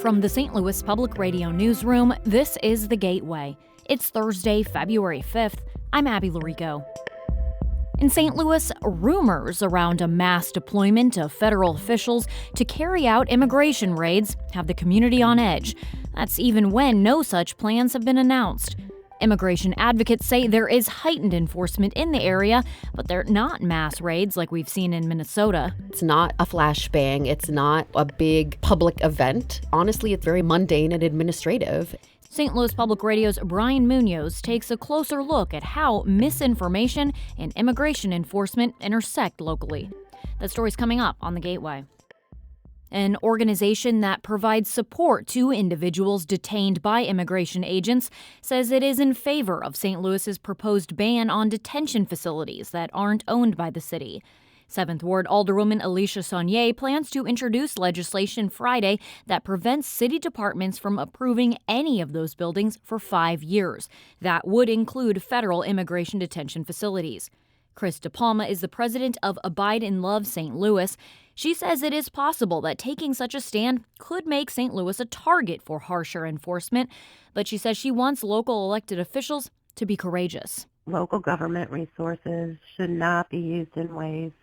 From the St. Louis Public Radio Newsroom, this is The Gateway. It's Thursday, February 5th. I'm Abby Larico. In St. Louis, rumors around a mass deployment of federal officials to carry out immigration raids have the community on edge. That's even when no such plans have been announced. Immigration advocates say there is heightened enforcement in the area, but they're not mass raids like we've seen in Minnesota. It's not a flashbang. It's not a big public event. Honestly, it's very mundane and administrative. St. Louis Public Radio's Brian Munoz takes a closer look at how misinformation and immigration enforcement intersect locally. That story's coming up on The Gateway. An organization that provides support to individuals detained by immigration agents says it is in favor of St. Louis's proposed ban on detention facilities that aren't owned by the city. 7th Ward Alderwoman Alicia Saunier plans to introduce legislation Friday that prevents city departments from approving any of those buildings for 5 years. That would include federal immigration detention facilities. Chris DePalma is the president of Abide in Love St. Louis. She says it is possible that taking such a stand could make St. Louis a target for harsher enforcement, but she says she wants local elected officials to be courageous. Local government resources should not be used in ways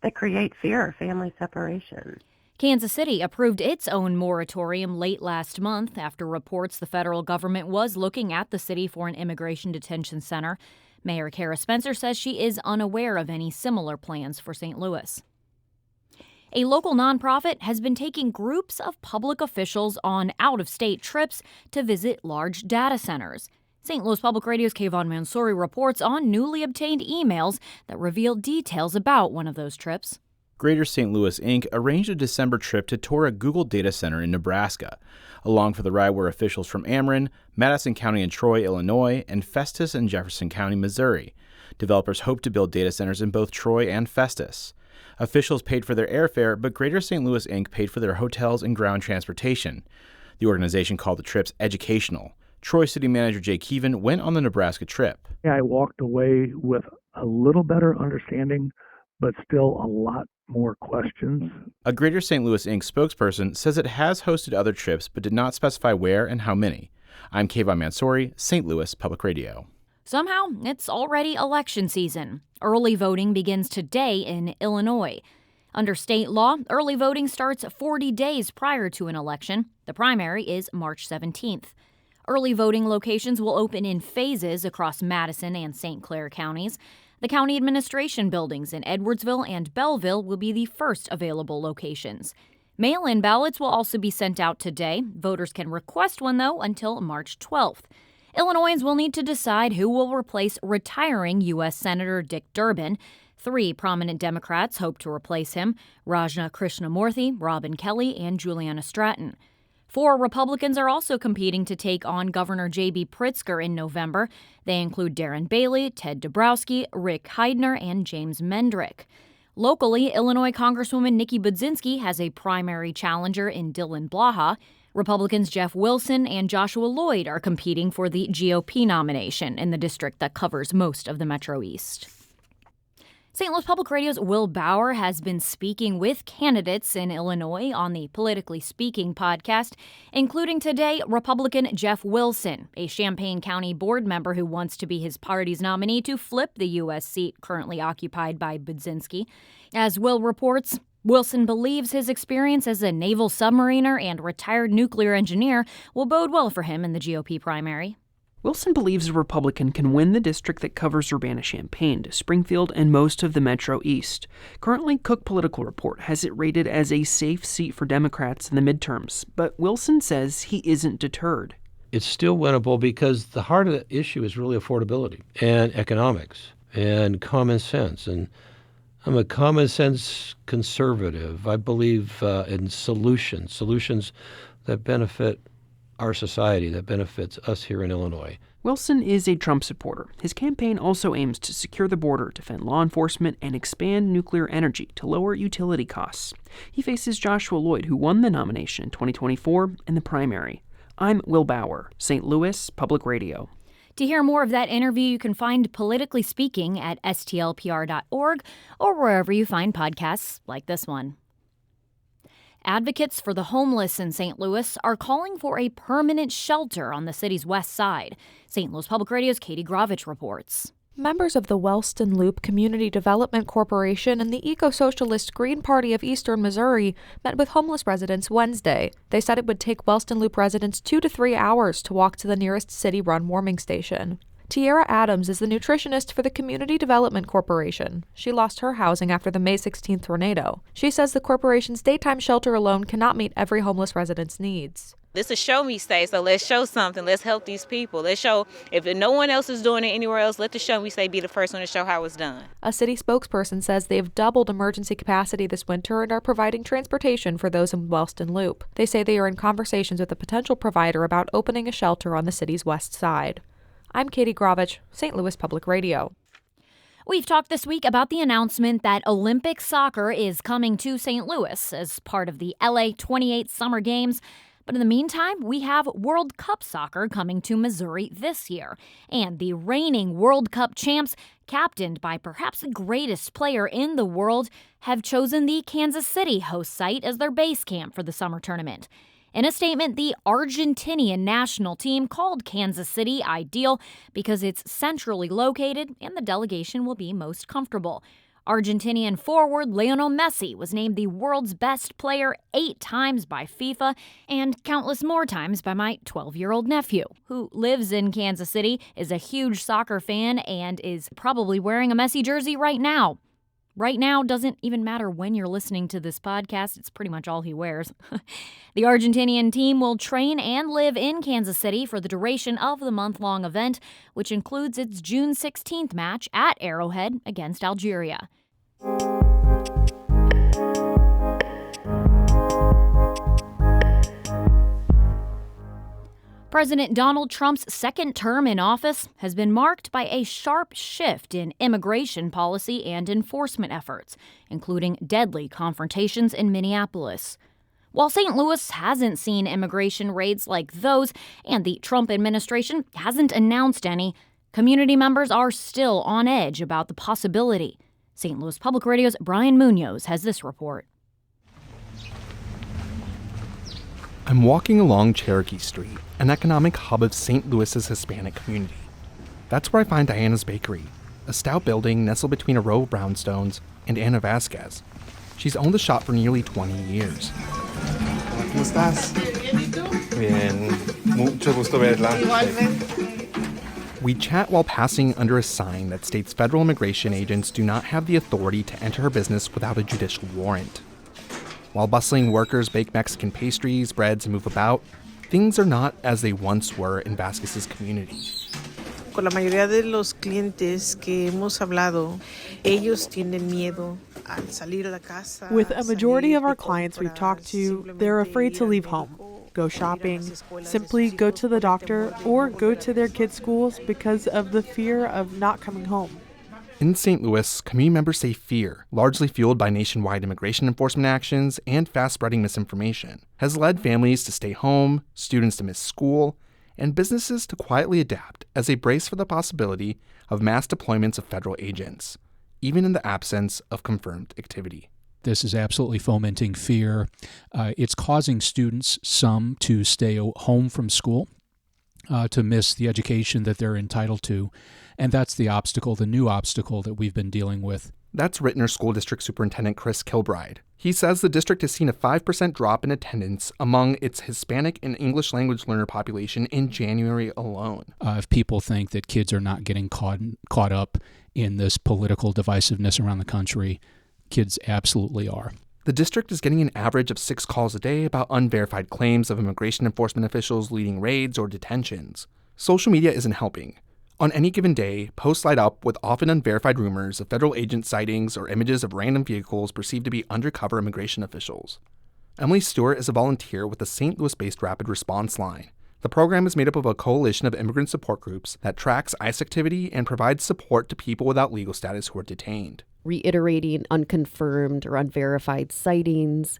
that create fear of family separation. Kansas City approved its own moratorium late last month after reports the federal government was looking at the city for an immigration detention center. Mayor Kara Spencer says she is unaware of any similar plans for St. Louis. A local nonprofit has been taking groups of public officials on out-of-state trips to visit large data centers. St. Louis Public Radio's Kayvon Mansouri reports on newly obtained emails that reveal details about one of those trips. Greater St. Louis, Inc. arranged a December trip to tour a Google data center in Nebraska. Along for the ride were officials from Ameren, Madison County and Troy, Illinois, and Festus and Jefferson County, Missouri. Developers hope to build data centers in both Troy and Festus. Officials paid for their airfare, but Greater St. Louis, Inc. paid for their hotels and ground transportation. The organization called the trips educational. Troy City Manager Jay Keevan went on the Nebraska trip. I walked away with a little better understanding, but still a lot more questions. A Greater St. Louis, Inc. spokesperson says it has hosted other trips but did not specify where and how many. I'm Kayvon Mansouri, St. Louis Public Radio. Somehow, it's already election season. Early voting begins today in Illinois. Under state law, early voting starts 40 days prior to an election. The primary is March 17th. Early voting locations will open in phases across Madison and St. Clair counties. The county administration buildings in Edwardsville and Belleville will be the first available locations. Mail-in ballots will also be sent out today. Voters can request one, though, until March 12th. Illinoisans will need to decide who will replace retiring U.S. Senator Dick Durbin. 3 prominent Democrats hope to replace him: Rajna Krishnamurthy, Robin Kelly, and Juliana Stratton. 4 Republicans are also competing to take on Governor J.B. Pritzker in November. They include Darren Bailey, Ted Dabrowski, Rick Heidner, and James Mendrick. Locally, Illinois Congresswoman Nikki Budzinski has a primary challenger in Dylan Blaha. Republicans Jeff Wilson and Joshua Lloyd are competing for the GOP nomination in the district that covers most of the Metro East. St. Louis Public Radio's Will Bauer has been speaking with candidates in Illinois on the Politically Speaking podcast, including today Republican Jeff Wilson, a Champaign County board member who wants to be his party's nominee to flip the U.S. seat currently occupied by Budzinski. As Will reports, Wilson believes his experience as a naval submariner and retired nuclear engineer will bode well for him in the GOP primary. Wilson believes a Republican can win the district that covers Urbana-Champaign to Springfield and most of the Metro East. Currently, Cook Political Report has it rated as a safe seat for Democrats in the midterms, but Wilson says he isn't deterred. It's still winnable because the heart of the issue is really affordability and economics and common sense. And I'm a common sense conservative. I believe in solutions that benefit our society, that benefits us here in Illinois. Wilson is a Trump supporter. His campaign also aims to secure the border, defend law enforcement, and expand nuclear energy to lower utility costs. He faces Joshua Lloyd, who won the nomination in 2024 in the primary. I'm Will Bauer, St. Louis Public Radio. To hear more of that interview, you can find Politically Speaking at stlpr.org or wherever you find podcasts like this one. advocates for the homeless in St. Louis are calling for a permanent shelter on the city's west side. St. Louis Public Radio's Katie Gravich reports. Members of the Wellston Loop Community Development Corporation and the Eco-Socialist Green Party of Eastern Missouri met with homeless residents Wednesday. They said it would take Wellston Loop residents 2 to 3 hours to walk to the nearest city-run warming station. Tiara Adams is the nutritionist for the Community Development Corporation. She lost her housing after the May 16th tornado. She says the corporation's daytime shelter alone cannot meet every homeless resident's needs. This is a show me stay, so let's show something. Let's help these people. Let's show, if no one else is doing it anywhere else, let the show me stay be the first one to show how it's done. A city spokesperson says they have doubled emergency capacity this winter and are providing transportation for those in Wellston Loop. They say they are in conversations with a potential provider about opening a shelter on the city's west side. I'm Katie Gravich, St. Louis Public Radio. We've talked this week about the announcement that Olympic soccer is coming to St. Louis as part of the LA 28 Summer Games. But in the meantime, we have World Cup soccer coming to Missouri this year. And the reigning World Cup champs, captained by perhaps the greatest player in the world, have chosen the Kansas City host site as their base camp for the summer tournament. In a statement, the Argentinian national team called Kansas City ideal because it's centrally located and the delegation will be most comfortable. Argentinian forward Lionel Messi was named the world's best player 8 times by FIFA and countless more times by my 12-year-old nephew, who lives in Kansas City, is a huge soccer fan, and is probably wearing a Messi jersey right now. Right now doesn't even matter when you're listening to this podcast. It's pretty much all he wears. The Argentinian team will train and live in Kansas City for the duration of the month-long event, which includes its June 16th match at Arrowhead against Algeria. President Donald Trump's second term in office has been marked by a sharp shift in immigration policy and enforcement efforts, including deadly confrontations in Minneapolis. While St. Louis hasn't seen immigration raids like those, and the Trump administration hasn't announced any, community members are still on edge about the possibility. St. Louis Public Radio's Brian Munoz has this report. I'm walking along Cherokee Street, an economic hub of St. Louis's Hispanic community. That's where I find Diana's Bakery, a stout building nestled between a row of brownstones, and Ana Vasquez. She's owned the shop for nearly 20 years. ¿Cómo estás? Bien. Mucho gusto verla. We chat while passing under a sign that states federal immigration agents do not have the authority to enter her business without a judicial warrant. While bustling workers bake Mexican pastries, breads, and move about, things are not as they once were in Vasquez's community. Con la mayoría de los clientes que hemos hablado, ellos tienen miedo al salir a la casa. With a majority of our clients we've talked to, they're afraid to leave home, go shopping, simply go to the doctor, or go to their kids' schools because of the fear of not coming home. In St. Louis, community members say fear, largely fueled by nationwide immigration enforcement actions and fast-spreading misinformation, has led families to stay home, students to miss school, and businesses to quietly adapt as they brace for the possibility of mass deployments of federal agents, even in the absence of confirmed activity. This is absolutely fomenting fear. It's causing students, some, to stay home from school, to miss the education that they're entitled to. And that's the obstacle, the new obstacle that we've been dealing with. That's Rittner School District Superintendent Chris Kilbride. He says the district has seen a 5% drop in attendance among its Hispanic and English language learner population in January alone. If people think that kids are not getting caught up in this political divisiveness around the country, kids absolutely are. The district is getting an average of 6 calls a day about unverified claims of immigration enforcement officials leading raids or detentions. Social media isn't helping. On any given day, posts light up with often unverified rumors of federal agent sightings or images of random vehicles perceived to be undercover immigration officials. Emily Stewart is a volunteer with the St. Louis-based Rapid Response Line. The program is made up of a coalition of immigrant support groups that tracks ICE activity and provides support to people without legal status who are detained. Reiterating unconfirmed or unverified sightings,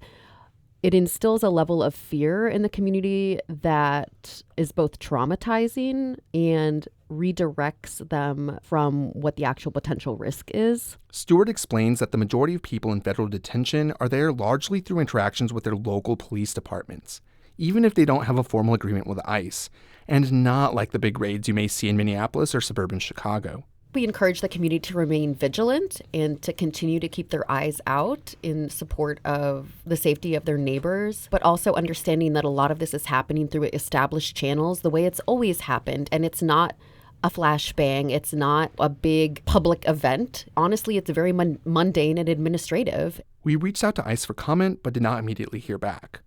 It instills a level of fear in the community that is both traumatizing and redirects them from what the actual potential risk is. Stewart explains that the majority of people in federal detention are there largely through interactions with their local police departments, even if they don't have a formal agreement with ICE, and not like the big raids you may see in Minneapolis or suburban Chicago. We encourage the community to remain vigilant and to continue to keep their eyes out in support of the safety of their neighbors, but also understanding that a lot of this is happening through established channels the way it's always happened. And it's not a flashbang. It's not a big public event. Honestly, it's very mundane and administrative. We reached out to ICE for comment, but did not immediately hear back.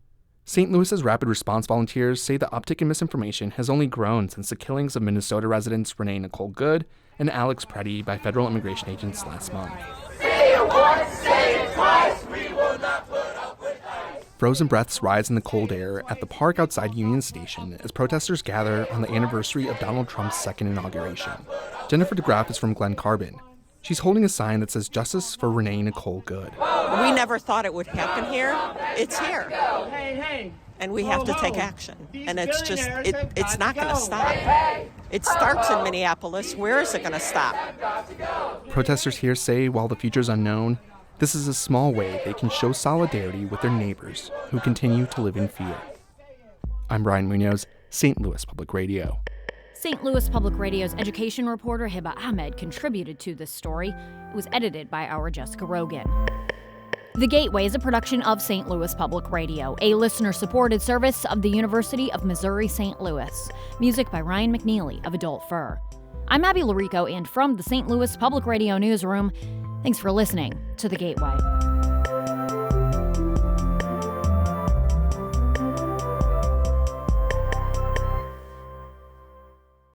St. Louis's rapid response volunteers say the uptick in misinformation has only grown since the killings of Minnesota residents Renee Nicole Good and Alex Preddy by federal immigration agents last month. Say it once, say it twice, we will not put up with ICE. Frozen breaths rise in the cold air at the park outside Union Station as protesters gather on the anniversary of Donald Trump's second inauguration. Jennifer DeGraff is from Glen Carbon. She's holding a sign that says Justice for Renee Nicole Good. We never thought it would happen here. It's here. And we have to take action. And it's just, it's not going to stop. It starts in Minneapolis. Where is it going to stop? Protesters here say while the future's unknown, this is a small way they can show solidarity with their neighbors who continue to live in fear. I'm Brian Munoz, St. Louis Public Radio. St. Louis Public Radio's education reporter Hiba Ahmed contributed to this story. It was edited by our Jessica Rogan. The Gateway is a production of St. Louis Public Radio, a listener-supported service of the University of Missouri-St. Louis. Music by Ryan McNeely of Adult Fur. I'm Abby Larico, and from the St. Louis Public Radio newsroom, thanks for listening to The Gateway.